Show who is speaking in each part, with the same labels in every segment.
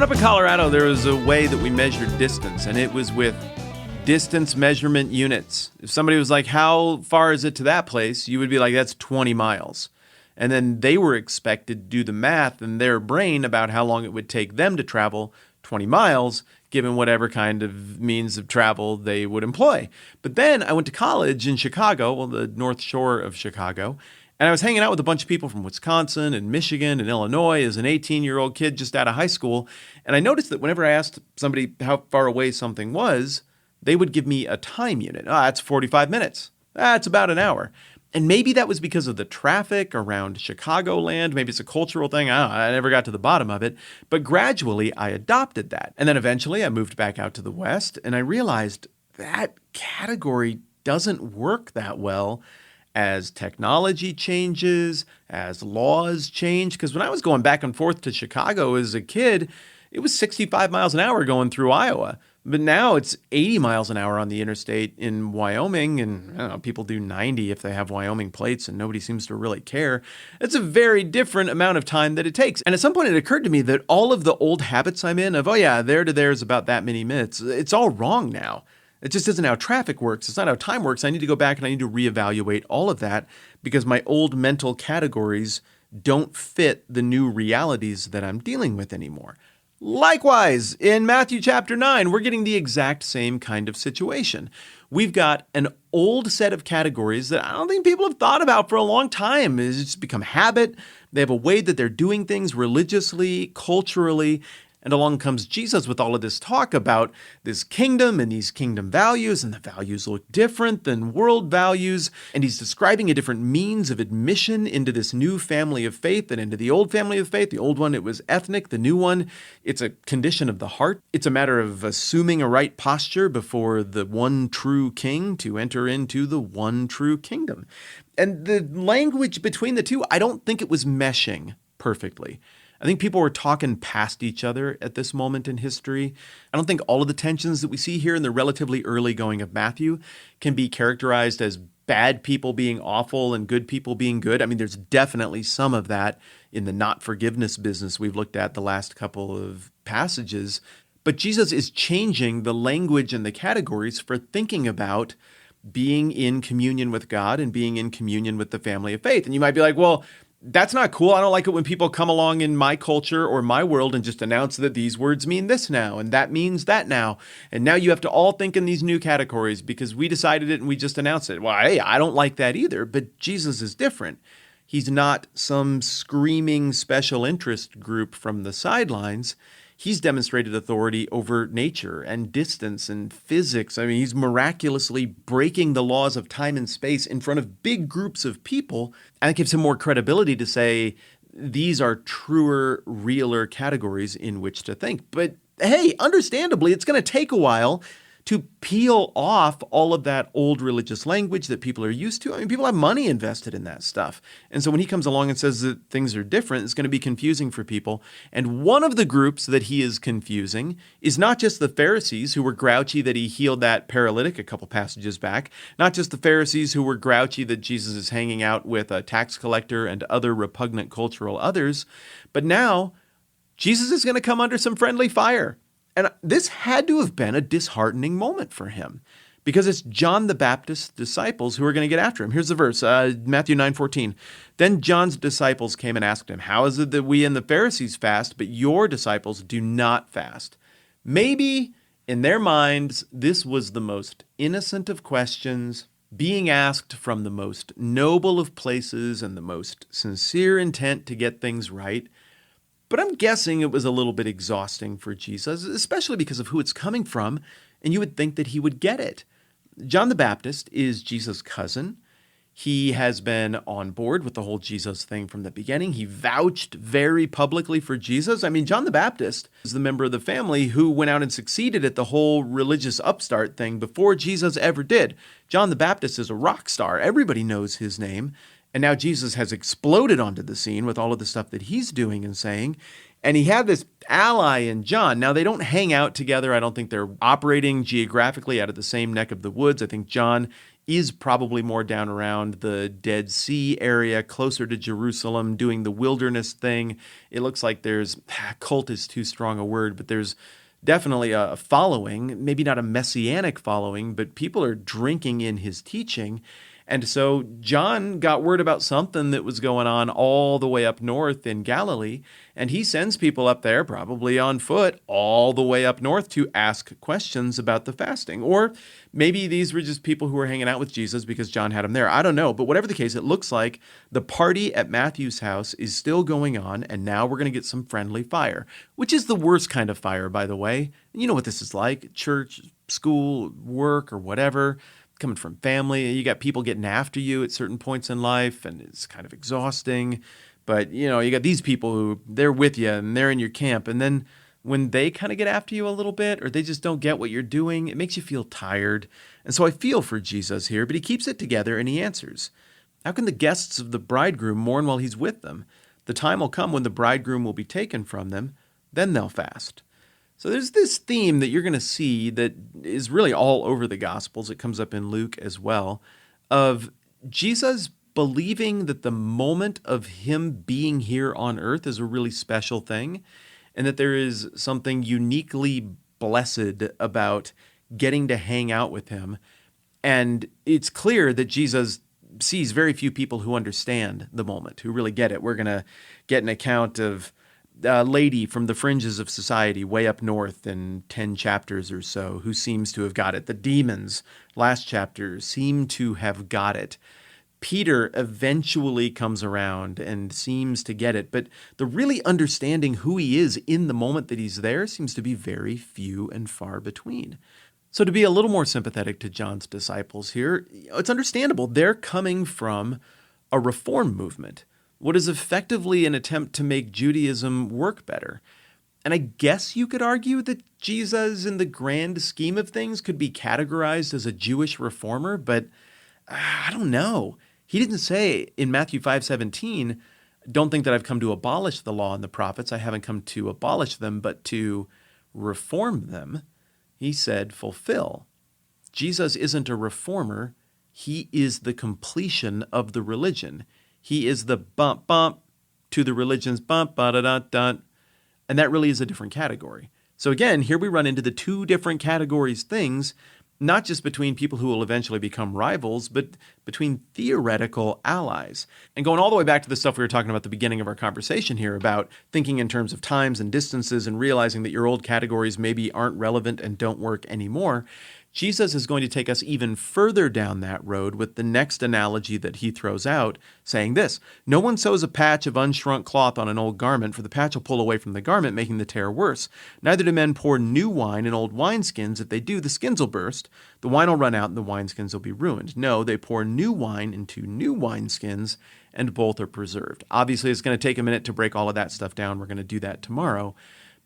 Speaker 1: Growing up in Colorado, there was a way that we measured distance, and it was with distance measurement units. If somebody was like, how far is it to that place? You would be like, that's 20 miles. And then they were expected to do the math in their brain about how long it would take them to travel 20 miles, given whatever kind of means of travel they would employ. But then I went to college in Chicago, well, the North Shore of Chicago, and I was hanging out with a bunch of people from Wisconsin and Michigan and Illinois as an 18-year-old kid just out of high school. And I noticed that whenever I asked somebody how far away something was, they would give me a time unit. It's 45 minutes. It's about an hour. And maybe that was because of the traffic around Chicagoland. Maybe it's a cultural thing. I never got to the bottom of it. But gradually, I adopted that. And then eventually, I moved back out to the West, and I realized that category doesn't work that well as technology changes, as laws change. Because when I was going back and forth to Chicago as a kid, it was 65 miles an hour going through Iowa. But now it's 80 miles an hour on the interstate in Wyoming, and I don't know, people do 90 if they have Wyoming plates, and nobody seems to really care. It's a very different amount of time that it takes. And at some point it occurred to me that all of the old habits I'm in of, there to there is about that many minutes, it's all wrong now. It just isn't how traffic works. It's not how time works. I need to go back and I need to reevaluate all of that because my old mental categories don't fit the new realities that I'm dealing with anymore. Likewise, in Matthew chapter 9, we're getting the exact same kind of situation. We've got an old set of categories that I don't think people have thought about for a long time. It's just become habit. They have a way that they're doing things religiously, culturally. And along comes Jesus with all of this talk about this kingdom and these kingdom values, and the values look different than world values. And he's describing a different means of admission into this new family of faith and into the old family of faith. The old one, it was ethnic. The new one, it's a condition of the heart. It's a matter of assuming a right posture before the one true king to enter into the one true kingdom. And the language between the two, I don't think it was meshing perfectly. I think people were talking past each other at this moment in history. I don't think all of the tensions that we see here in the relatively early going of Matthew can be characterized as bad people being awful and good people being good. I mean, there's definitely some of that in the not forgiveness business we've looked at the last couple of passages. But Jesus is changing the language and the categories for thinking about being in communion with God and being in communion with the family of faith. And you might be like, well, that's not cool. I don't like it when people come along in my culture or my world and just announce that these words mean this now and that means that now. And now you have to all think in these new categories because we decided it and we just announced it. Well, hey, I don't like that either, but Jesus is different. He's not some screaming special interest group from the sidelines. He's demonstrated authority over nature and distance and physics. I mean, he's miraculously breaking the laws of time and space in front of big groups of people. And it gives him more credibility to say these are truer, realer categories in which to think. But hey, understandably, it's going to take a while to peel off all of that old religious language that people are used to. I mean, people have money invested in that stuff. And so when he comes along and says that things are different, it's going to be confusing for people. And one of the groups that he is confusing is not just the Pharisees who were grouchy that he healed that paralytic a couple passages back, not just the Pharisees who were grouchy that Jesus is hanging out with a tax collector and other repugnant cultural others, but now Jesus is going to come under some friendly fire. And this had to have been a disheartening moment for him because it's John the Baptist's disciples who are going to get after him. Here's the verse, Matthew 9:14. Then John's disciples came and asked him, how is it that we and the Pharisees fast, but your disciples do not fast? Maybe in their minds, this was the most innocent of questions, being asked from the most noble of places and the most sincere intent to get things right. But I'm guessing it was a little bit exhausting for Jesus, especially because of who it's coming from, and you would think that he would get it. John the Baptist is Jesus' cousin. He has been on board with the whole Jesus thing from the beginning. He vouched very publicly for Jesus. I mean, John the Baptist is the member of the family who went out and succeeded at the whole religious upstart thing before Jesus ever did. John the Baptist is a rock star. Everybody knows his name. And now Jesus has exploded onto the scene with all of the stuff that he's doing and saying. And he had this ally in John. Now, they don't hang out together. I don't think they're operating geographically out of the same neck of the woods. I think John is probably more down around the Dead Sea area, closer to Jerusalem, doing the wilderness thing. It looks like cult is too strong a word, but there's definitely a following, maybe not a messianic following, but people are drinking in his teaching. And so John got word about something that was going on all the way up north in Galilee, and he sends people up there, probably on foot, all the way up north to ask questions about the fasting. Or maybe these were just people who were hanging out with Jesus because John had them there. I don't know. But whatever the case, it looks like the party at Matthew's house is still going on, and now we're going to get some friendly fire, which is the worst kind of fire, by the way. You know what this is like, church, school, work, or whatever. Coming from family, you got people getting after you at certain points in life, and it's kind of exhausting. But, you got these people who, they're with you, and they're in your camp, and then when they kind of get after you a little bit, or they just don't get what you're doing, it makes you feel tired. And so I feel for Jesus here, but he keeps it together, and he answers. How can the guests of the bridegroom mourn while he's with them? The time will come when the bridegroom will be taken from them, then they'll fast. So there's this theme that you're going to see that is really all over the Gospels. It comes up in Luke as well, of Jesus believing that the moment of him being here on earth is a really special thing, and that there is something uniquely blessed about getting to hang out with him. And it's clear that Jesus sees very few people who understand the moment, who really get it. We're going to get an account of a lady from the fringes of society way up north in 10 chapters or so who seems to have got it. The demons, last chapter, seem to have got it. Peter eventually comes around and seems to get it, but the really understanding who he is in the moment that he's there seems to be very few and far between. So to be a little more sympathetic to John's disciples here, it's understandable. They're coming from a reform movement, what is effectively an attempt to make Judaism work better. And I guess you could argue that Jesus, in the grand scheme of things, could be categorized as a Jewish reformer, but I don't know. He didn't say in Matthew 5:17, don't think that I've come to abolish the law and the prophets. I haven't come to abolish them, but to reform them. He said, fulfill. Jesus isn't a reformer. He is the completion of the religion. He is the bump, bump to the religion's bump, ba-da-da-da. And that really is a different category. So again, here we run into the two different categories things, not just between people who will eventually become rivals, but between theoretical allies. And going all the way back to the stuff we were talking about at the beginning of our conversation here about thinking in terms of times and distances and realizing that your old categories maybe aren't relevant and don't work anymore, Jesus is going to take us even further down that road with the next analogy that he throws out, saying this: no one sews a patch of unshrunk cloth on an old garment, for the patch will pull away from the garment, making the tear worse. Neither do men pour new wine in old wineskins. If they do, the skins will burst, the wine will run out, and the wineskins will be ruined. No, they pour new wine into new wineskins, and both are preserved. Obviously, it's going to take a minute to break all of that stuff down. We're going to do that tomorrow.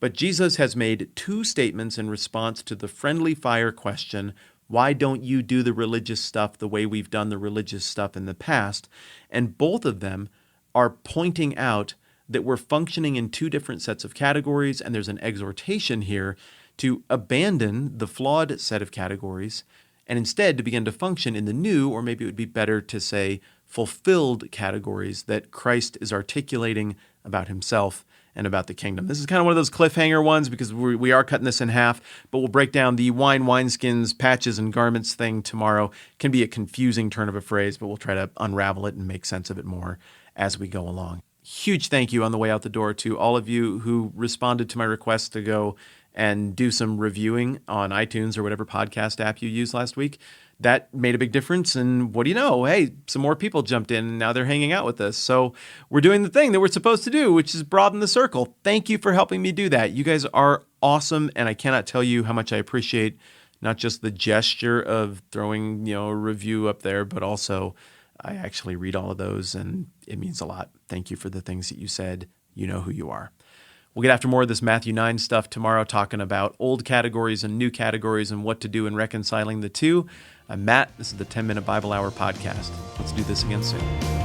Speaker 1: But Jesus has made two statements in response to the friendly fire question, why don't you do the religious stuff the way we've done the religious stuff in the past? And both of them are pointing out that we're functioning in two different sets of categories, and there's an exhortation here to abandon the flawed set of categories and instead to begin to function in the new, or maybe it would be better to say fulfilled categories that Christ is articulating about himself and about the kingdom. This is kind of one of those cliffhanger ones because we are cutting this in half, but we'll break down the wineskins, patches, and garments thing tomorrow. It can be a confusing turn of a phrase, but we'll try to unravel it and make sense of it more as we go along. Huge thank you on the way out the door to all of you who responded to my request to go and do some reviewing on iTunes or whatever podcast app you used last week. That made a big difference, and what do you know? Hey, some more people jumped in, and now they're hanging out with us. So we're doing the thing that we're supposed to do, which is broaden the circle. Thank you for helping me do that. You guys are awesome, and I cannot tell you how much I appreciate not just the gesture of throwing, a review up there, but also I actually read all of those, and it means a lot. Thank you for the things that you said. You know who you are. We'll get after more of this Matthew 9 stuff tomorrow, talking about old categories and new categories and what to do in reconciling the two. I'm Matt. This is the 10-Minute Bible Hour podcast. Let's do this again soon.